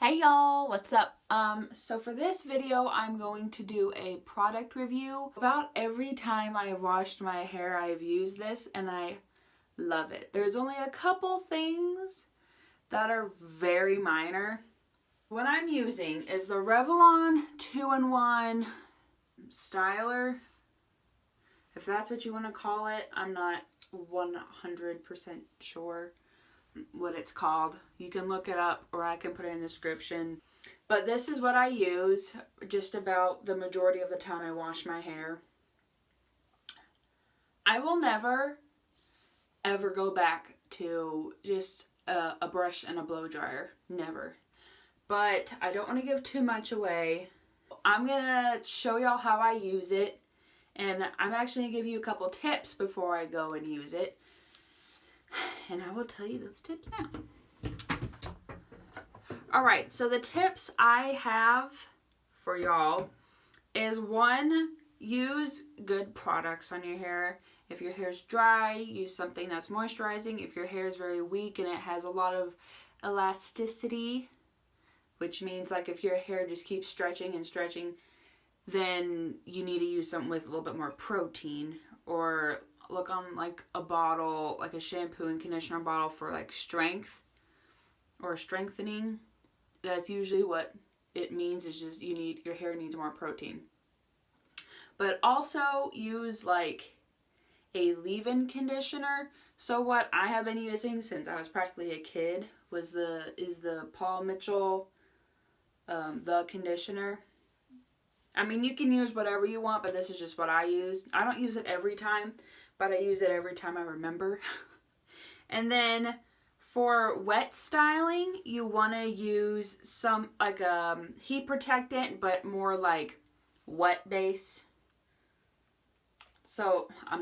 Hey y'all, what's up? So for this video, I'm going to do a product review. About every time I have washed my hair, I've used this and I love it. There's only a couple things that are very minor. What I'm using is the Revlon 2-in-1 styler. If that's what you want to call it, I'm not 100% sure what it's called. You can look it up or I can put it in the description. But this is what I use just about the majority of the time I wash my hair. I will never ever go back to just a brush and a blow dryer. Never. But I don't want to give too much away. I'm gonna show y'all how I use it, and I'm actually gonna give you a couple tips before I go and use it. And I will tell you those tips now. Alright, so the tips I have for y'all is one, use good products on your hair. If your hair's dry, use something that's moisturizing. If your hair is very weak and it has a lot of elasticity, which means like if your hair just keeps stretching and stretching, then you need to use something with a little bit more protein. Or look on like a bottle, like a shampoo and conditioner bottle for like strength or strengthening. That's usually what it means, is just your hair needs more protein. But also use like a leave-in conditioner. So what I have been using since I was practically a kid is the Paul Mitchell the conditioner. I mean, you can use whatever you want, but this is just what I use. I don't use it every time, but I use it every time I remember. And then for wet styling, you want to use some like a heat protectant, but more like wet base. So I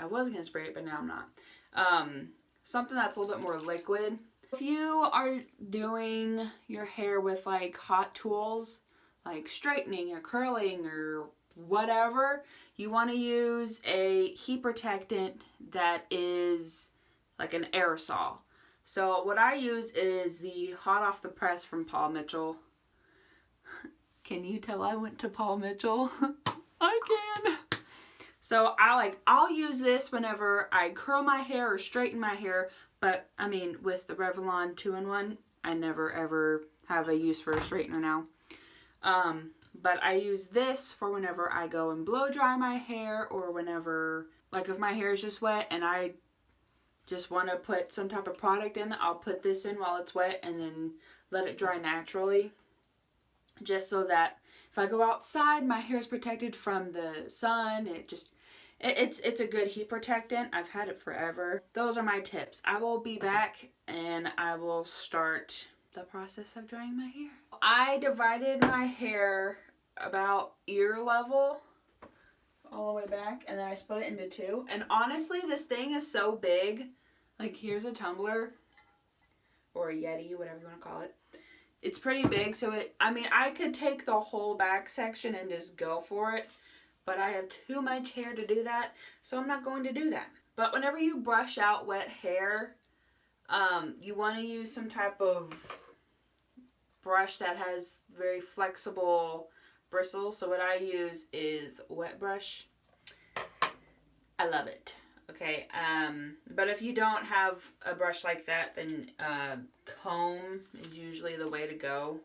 was gonna spray it, but now I'm not. Something that's a little bit more liquid. If you are doing your hair with like hot tools, like straightening or curling or whatever, you want to use a heat protectant that is like an aerosol. So what I use is the hot off the press from Paul Mitchell. Can you tell I went to Paul Mitchell? I can. So I'll use this whenever I curl my hair or straighten my hair, but I mean with the Revlon 2-in-1, I never ever have a use for a straightener now. But I use this for whenever I go and blow dry my hair, or whenever, like if my hair is just wet and I just want to put some type of product in, I'll put this in while it's wet and then let it dry naturally. Just so that if I go outside, my hair is protected from the sun. It's a good heat protectant. I've had it forever. Those are my tips. I will be back and I will start the process of drying my hair. I divided my hair about ear level all the way back, and then I split it into two. And honestly, this thing is so big. Like, here's a tumbler or a Yeti, whatever you want to call it. It's pretty big, so I could take the whole back section and just go for it, but I have too much hair to do that, so I'm not going to do that. But whenever you brush out wet hair, you want to use some type of brush that has very flexible bristles. So what I use is a wet brush. I love it. Okay, but if you don't have a brush like that, then comb is usually the way to go.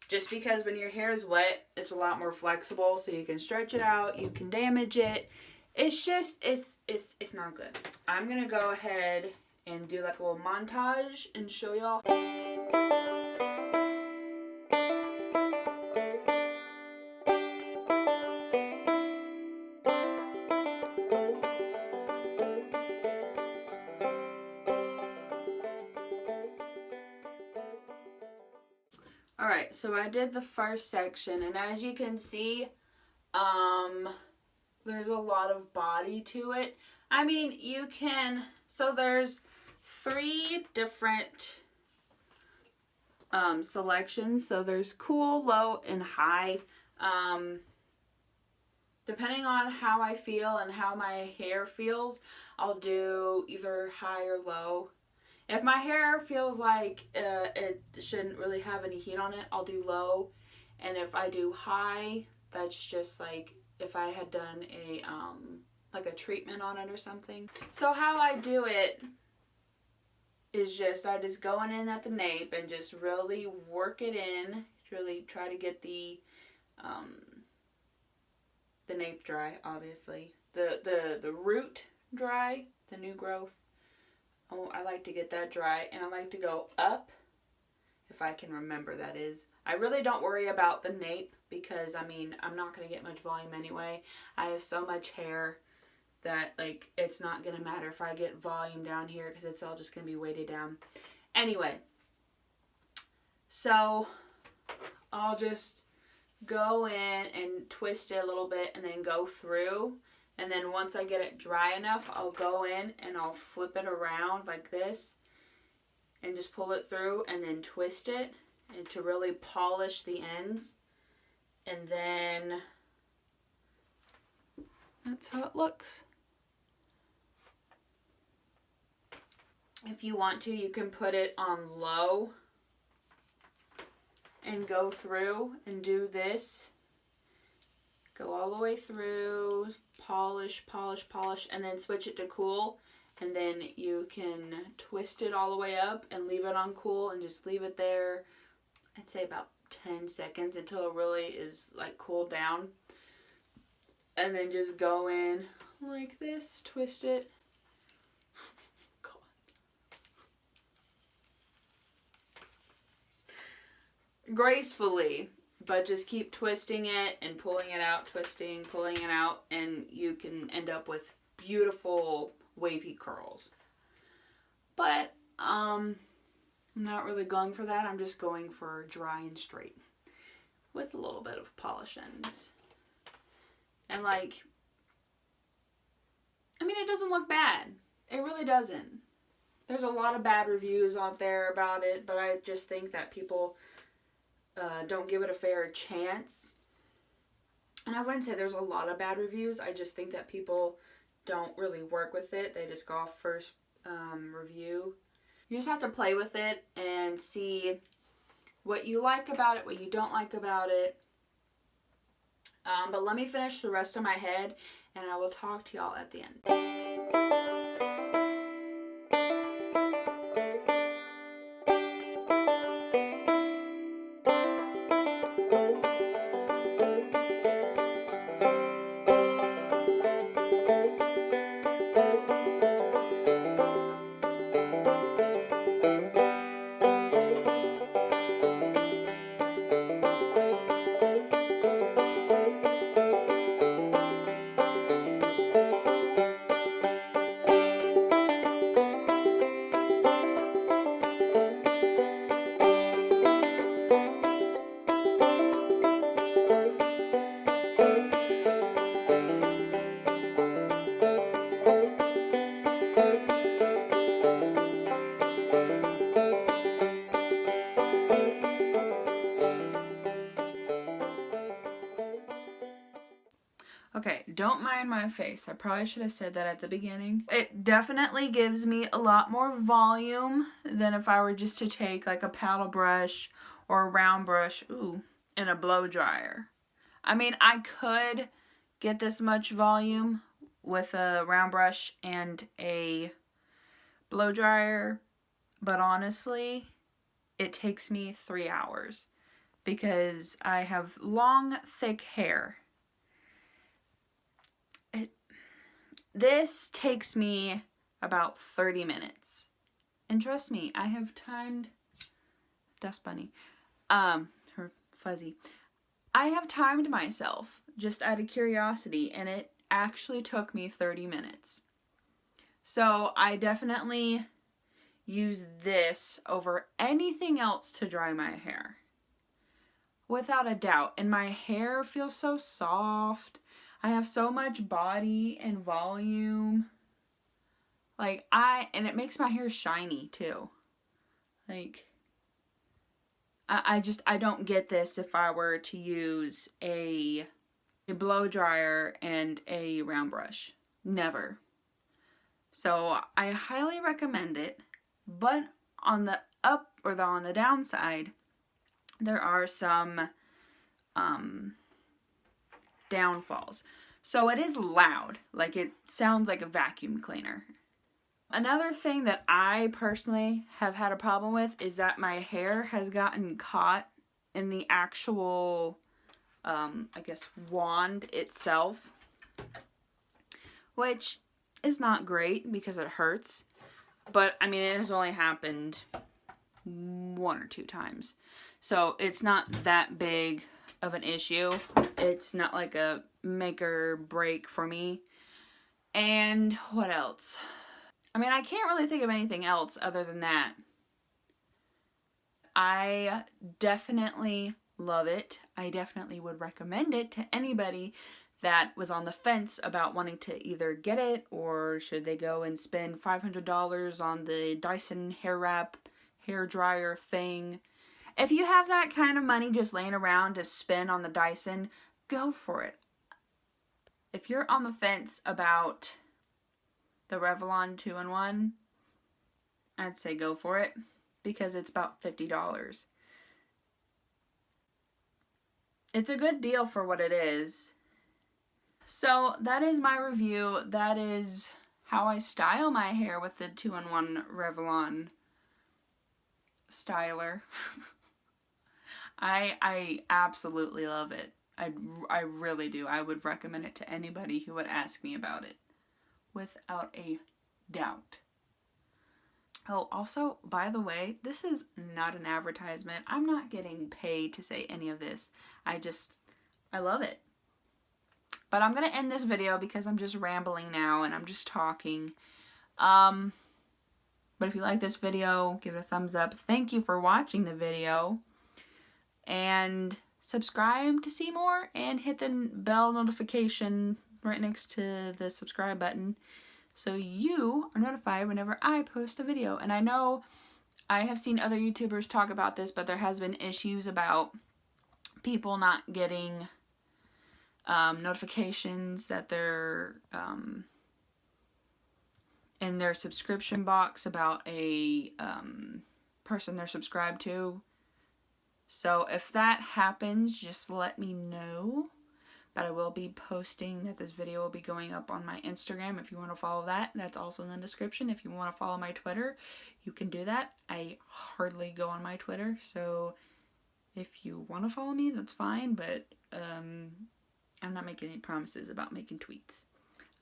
Just because when your hair is wet, it's a lot more flexible, so you can stretch it out, you can damage it. It's just, it's not good. I'm gonna go ahead and do like a little montage and show y'all. Alright, so I did the first section, and as you can see, there's a lot of body to it. I mean, so there's 3 different selections. So there's cool, low, and high. Depending on how I feel and how my hair feels, I'll do either high or low. If my hair feels like it shouldn't really have any heat on it, I'll do low. And if I do high, that's just like if I had done a like a treatment on it or something. So how I do it is just I just going in at the nape and just really work it in. Really try to get the nape dry, obviously. The root dry, the new growth. Oh, I like to get that dry, and I like to go up, if I can remember, that is. I really don't worry about the nape because, I mean, I'm not going to get much volume anyway. I have so much hair that, like, it's not going to matter if I get volume down here because it's all just going to be weighted down. Anyway, so I'll just go in and twist it a little bit and then go through. And then once I get it dry enough, I'll go in and I'll flip it around like this and just pull it through and then twist it and to really polish the ends. And then that's how it looks. If you want to, you can put it on low and go through and do this. Go all the way through, polish, polish, polish, and then switch it to cool. And then you can twist it all the way up and leave it on cool and just leave it there, I'd say about 10 seconds until it really is like cooled down. And then just go in like this, twist it. God. Gracefully. But just keep twisting it and pulling it out, twisting, pulling it out, and you can end up with beautiful wavy curls. But I'm not really going for that. I'm just going for dry and straight with a little bit of polish ends. And like, I mean, it doesn't look bad. It really doesn't. There's a lot of bad reviews out there about it, but I just think that people don't give it a fair chance. And I wouldn't say there's a lot of bad reviews. I just think that people don't really work with it. They just go off first review. You just have to play with it and see what you like about it, what you don't like about it. But let me finish the rest of my head and I will talk to y'all at the end. Okay, don't mind my face. I probably should have said that at the beginning. It definitely gives me a lot more volume than if I were just to take like a paddle brush or a round brush, and a blow dryer. I mean, I could get this much volume with a round brush and a blow dryer, but honestly, it takes me 3 hours because I have long, thick hair. This takes me about 30 minutes. And trust me, I have timed Dust Bunny. Her fuzzy. I have timed myself just out of curiosity, and it actually took me 30 minutes. So I definitely use this over anything else to dry my hair. Without a doubt. And my hair feels so soft. I have so much body and volume. Like, and it makes my hair shiny too. Like, I don't get this if I were to use a blow dryer and a round brush. Never. So I highly recommend it. but on the on the downside, there are some downfalls. So it is loud, like it sounds like a vacuum cleaner. Another thing that I personally have had a problem with is that my hair has gotten caught in the actual, I guess, wand itself, which is not great because it hurts. But, I mean, it has only happened 1 or 2 times. So, it's not that big of an issue. It's not like a make or break for me. And what else? I mean, I can't really think of anything else other than that. I definitely love it. I definitely would recommend it to anybody that was on the fence about wanting to either get it or should they go and spend $500 on the Dyson hair wrap, hair dryer thing. If you have that kind of money just laying around to spend on the Dyson, go for it. If you're on the fence about the Revlon 2-in-1, I'd say go for it because it's about $50. It's a good deal for what it is. So that is my review. That is how I style my hair with the 2-in-1 Revlon styler. I absolutely love it. I really do. I would recommend it to anybody who would ask me about it. Without a doubt. Oh, also, by the way, this is not an advertisement. I'm not getting paid to say any of this. I love it. But I'm going to end this video because I'm just rambling now and I'm just talking. But if you like this video, give it a thumbs up. Thank you for watching the video. And subscribe to see more and hit the bell notification right next to the subscribe button so you are notified whenever I post a video. And I know I have seen other YouTubers talk about this, but there has been issues about people not getting notifications that they're in their subscription box about a person they're subscribed to. So if that happens, just let me know. But I will be posting that this video will be going up on my Instagram. If you want to follow that, that's also in the description. If you want to follow my Twitter, you can do that. I hardly go on my Twitter, so if you want to follow me, that's fine. But I'm not making any promises about making tweets.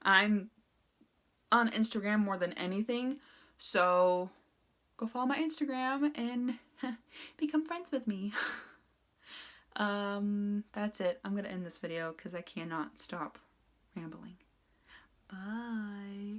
I'm on Instagram more than anything, so go follow my Instagram and become friends with me. That's it. I'm gonna end this video because I cannot stop rambling. Bye.